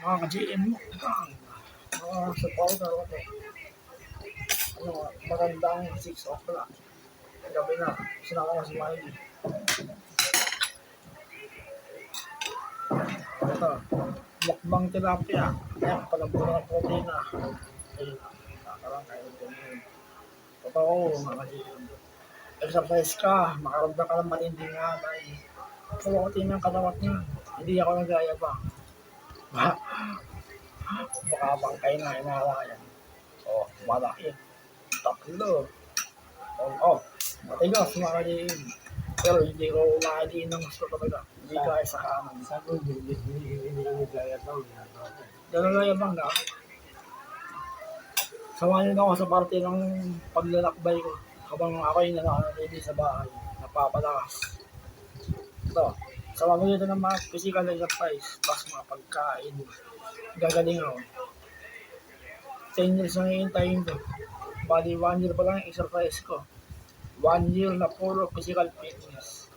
Mga ka-GM mo, sa powder ako. Magandang 6 o'clock. Gabi na, sinaka ko si Miley. Ito, mukbang tilapia. Ayan, palambunan ng protein na. Ayun, nakakarang kayo ito. Totoo, mga ka-GM. Exercise ka, makaramdam ka ng matinding hanay. Protein ng katawan niya. Hindi ako nagayabang. Baka bangkay na, inalayan. Oh, malaki. Tatlo. Oh, matigas, mga ka-GM. Pero hindi ko makaliin ng gusto talaga. Hindi kaya sa kanan. Sabi ko, hindi nagayabang. Nagayabang na. Samahin ako sa parte ng paglalakbay ko. Habang ako'y nananatili sa bahay. Napapalakas. Ito. Sa mamili ng mga physical exercise. Tapos mga pagkain. Gagaling ako. 10 years na hihintayin ko. Bali 1 year pa lang yung exercise ko. 1 year na puro physical fitness.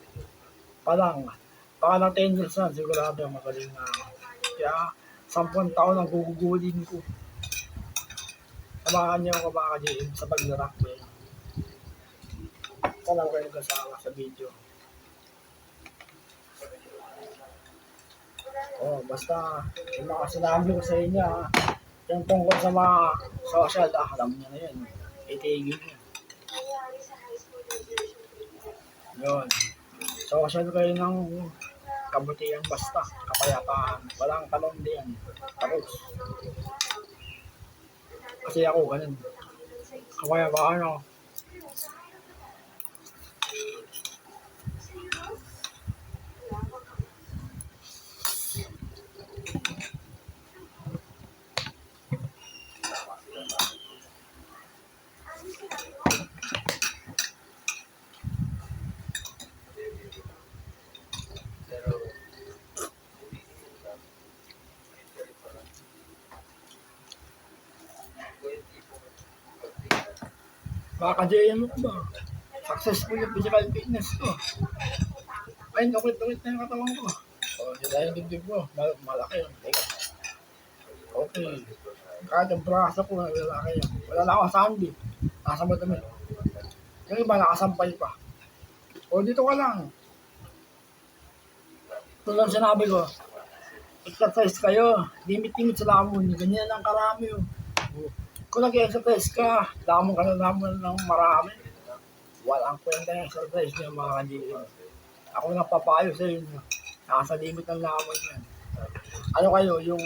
Palang. Baka ng 10 years na, sigurado magaling na ako. Kaya 10 taon ang gugugulin ko. Samahan niyo ako mga ka-GM sa paglalakbay. Palang kayo kasama sa video. Oh, basta yung mga sinabi ko sa inyo, yung tungkol sa mga social, alam niyo na yun. Itigil niyo. Yun. Social kayo ng kabutihan basta, kapayapaan. Walang kalondian. Tapos. Kasi ako, ganun. Kapayapaan ako. Mga ka-JM ko ba? Successful yung physical fitness ko. Ay, nakit-nakit na yung katawan ko. O, dahil yung dibdib ko, malaki yun. Teka. Okay. Kahit yung braso ko, lalaki yun. Wala na ako sandi. Nasa mo dami. Yung iba nakasampay pa. O, dito ka lang. Ito lang sinabi ko. Exercise kayo. Limit-limit sa lamon. Ganyan ang karami yun. Kung nag-exercise ka, lamon ka na lamon ng marami. Walang kwenta yung exercise niya mga ka-GM. Ako nagpapayo sa inyo. Nasa limit ng lamon yan. Ano kayo, yung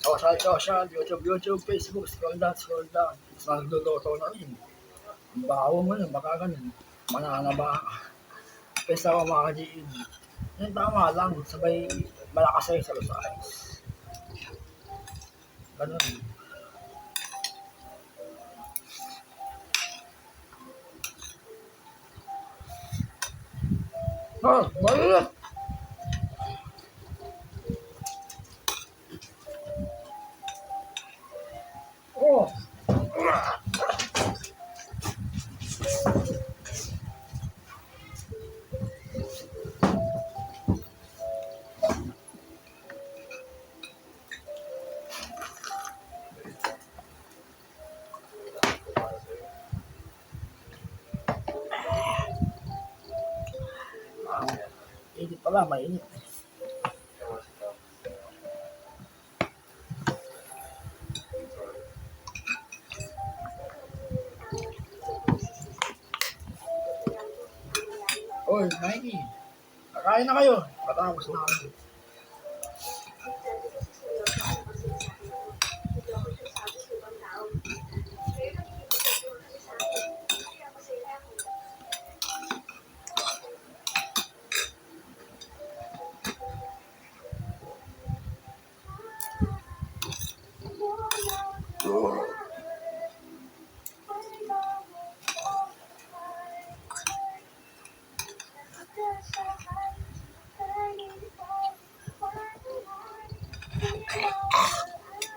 social, YouTube, Facebook, scroll down. Tapos nagdodoto na rin. Ang baho mo yun, baka ganun. Mananaba ka. Pesa ko mga ka-GM. Yung tama lang, sabay malakas sa exercise. Ganun. Mali! Oh! Init pala, mainit. Oy, Mikey. Kakain na kayo. Patapos na kami.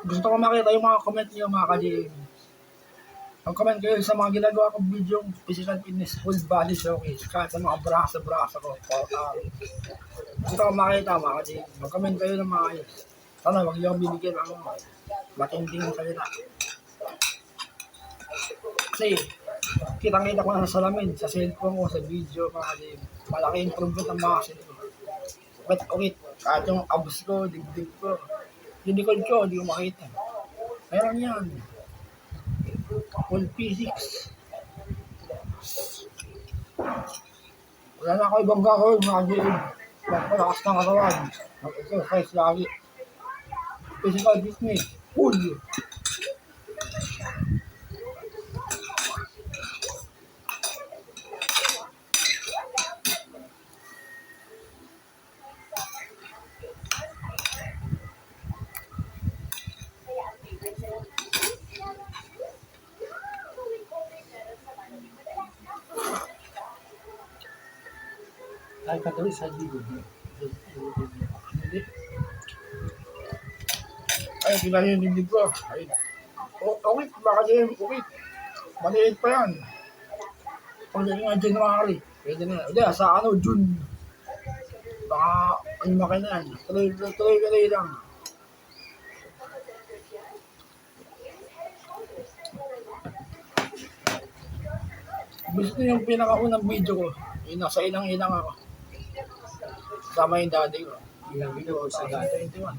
Gusto ko makita yung mga comment niyo mga ka-GM. Mag-comment kayo sa mga ginagawa kong video, physical fitness, full body showcase, kahit sa mga braso ko, gusto ko makita mga ka-GM. Mag-comment kayo ng maayos. Sana wag niyo akong binigyan ng matinding salita. Kasi, kitang-kita ko na sa salamin, sa cellphone ko, sa video, mga kalim. Malaki improvement ang mga kasi. Ukit-ukit, kahit yung abs ko, dibdib ko, yung likod ko, hindi ko makita. Meron yan. Full physics. Wala na ako ibang gagawin, mga kalim. Magpalakas ng katawan. Mag-exercise lagi. Physical fitness. Full. Kahit katuloy sa ligo. Hindi. Ay, kilala yung dibdib ko. Ay, ukit, baka din, ukit. Maliit pa yan. Pagdating nga January, pwede na. Hindi, sa ano, June. Baka, ano makay na yan. Tuloy lang. Gusto yung pinakaunang video ko. Yung nasa ilang-ilang ako. Sama yung daddy ko. Ilang video sa gani. 21.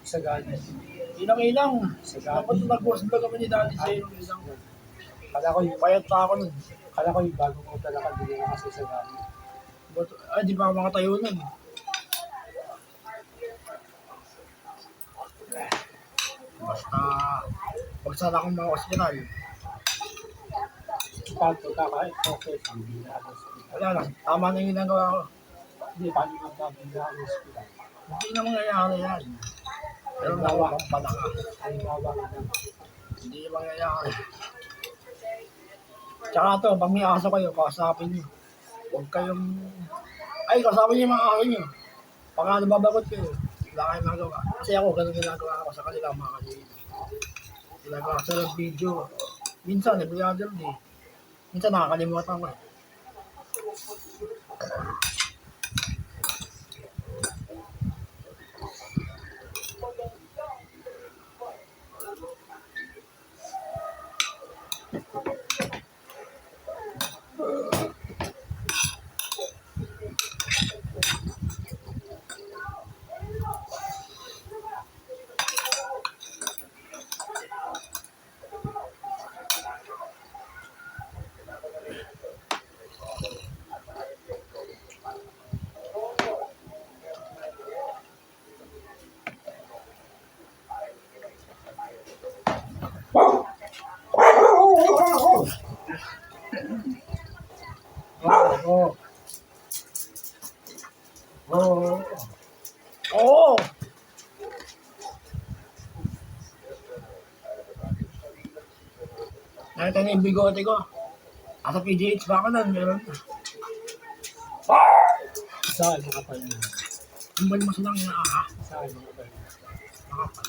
Sa gani. Ilang-ilang. Sa Dapat gani. nag-post ba kami ni daddy sa ilang-ilang. Kala ko yung, Payat pa ako nun. kala ko yung bago ko talaga hindi na kasi sa gani. Ay, di pa ako makatayo nun. Basta, pag sana akong mga hospital, Pag kakain, okay, pambila ako sa hospital. wala lang. Tama na yung ginagawa ko. Hindi, paano nga pambila ako sa hospital? Hindi na mangyayari yan. Pero nawa kang palaka. Ay, bawa ka na. Hindi mangyayari. Tsaka to, pag may aso kayo, kausapin nyo. Huwag kayong... Ay, kausapin nyo yung mga aso nyo. Pagka nababagot kayo, wala kayong magawa. Kasi ako, ganun ginagawa ko sa kanila mga kalihim. Ginagawa ko sa video. Minsan, nabiyadal din. Minsan nakakalimutan ko. Oo. Oo. Oo! Nakita niyo yung bigote ko. Asa PGH pa ako nun, meron na. Saan makapal na? Kumbal mo silang inaaha. Saan makapal na? Makapal.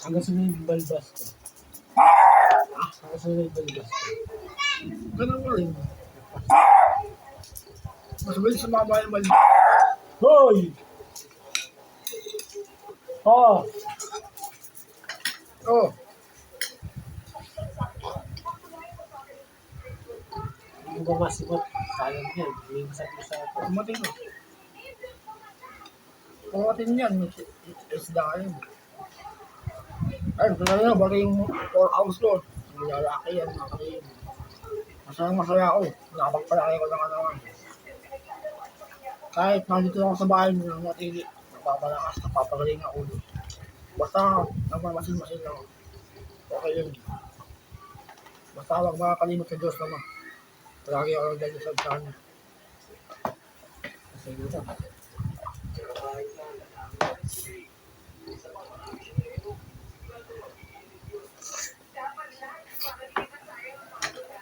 Hanggang sa may balbas ko. Hanggang sa may balbas ko. Ganun ko rin. Mas bilis sumama yung balik. Hoy! Oh! Oo. Hindi mo ba masimot? Sayang yan. Hindi mo sa ako. Kumating ko. Kumating yan. Isda yun. Ay, kaya na, bali yung 4 hours ko. Ang lalaki yan, nakakain. Masaya ako. Nakapagpalaki ko ng ano. Kahit nandito ako sa bahay, hindi ako matili. Napapalakas, napapagaling ako. Basta, nagmamasin-masin ako. Okay yun. Basta huwag makakalimot sa Diyos naman. Palagi ako nagdali sa kanya. Kasi ito.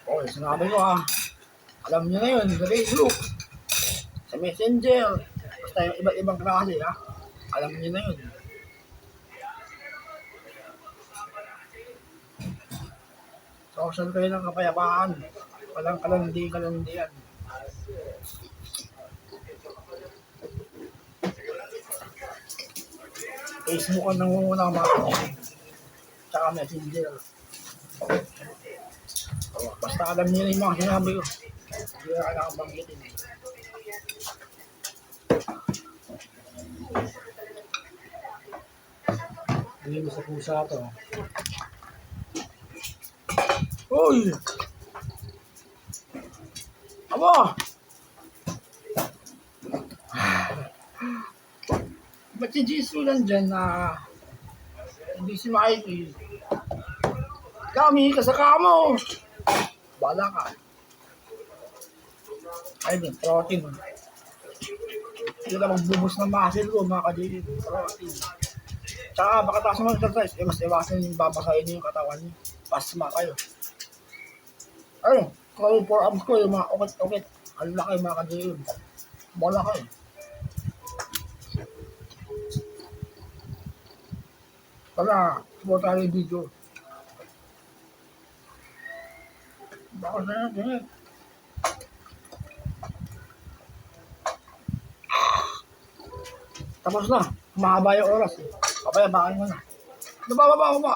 Okay, sinabi ko alam niyo na yun, sa Facebook, sa Messenger, basta yung iba't ibang klase alam niyo na yun. Social kayo ng kapayapaan, walang kalandian. Facebook ang nangunguna mga kapatid. Tsaka Messenger. Basta alam niyo yung mga sinabi ko. Hindi na kailangan banggitin. Bigay mo sa pusa to. Uy! Aba! Ba't si Jisoo nandyan na hindi si Mikey? Kami ka sa kamo! Bala ka. Ay din, protein. Hindi ka magbubus ng muscle ko, mga kadilid. Protein. Tsaka baka taas naman exercise, mas iwasan yung babasahin niyo yung katawan niyo. Pasma kayo. Ayun, kung 4 arms ko, yung mga ukit-ukit. Ang laki mga kadilid. Bala kayo. Tara, subukan tayo yung video. Baka na natin. Tapos na, mahaba yung oras. Papayabakan mo na. Baba.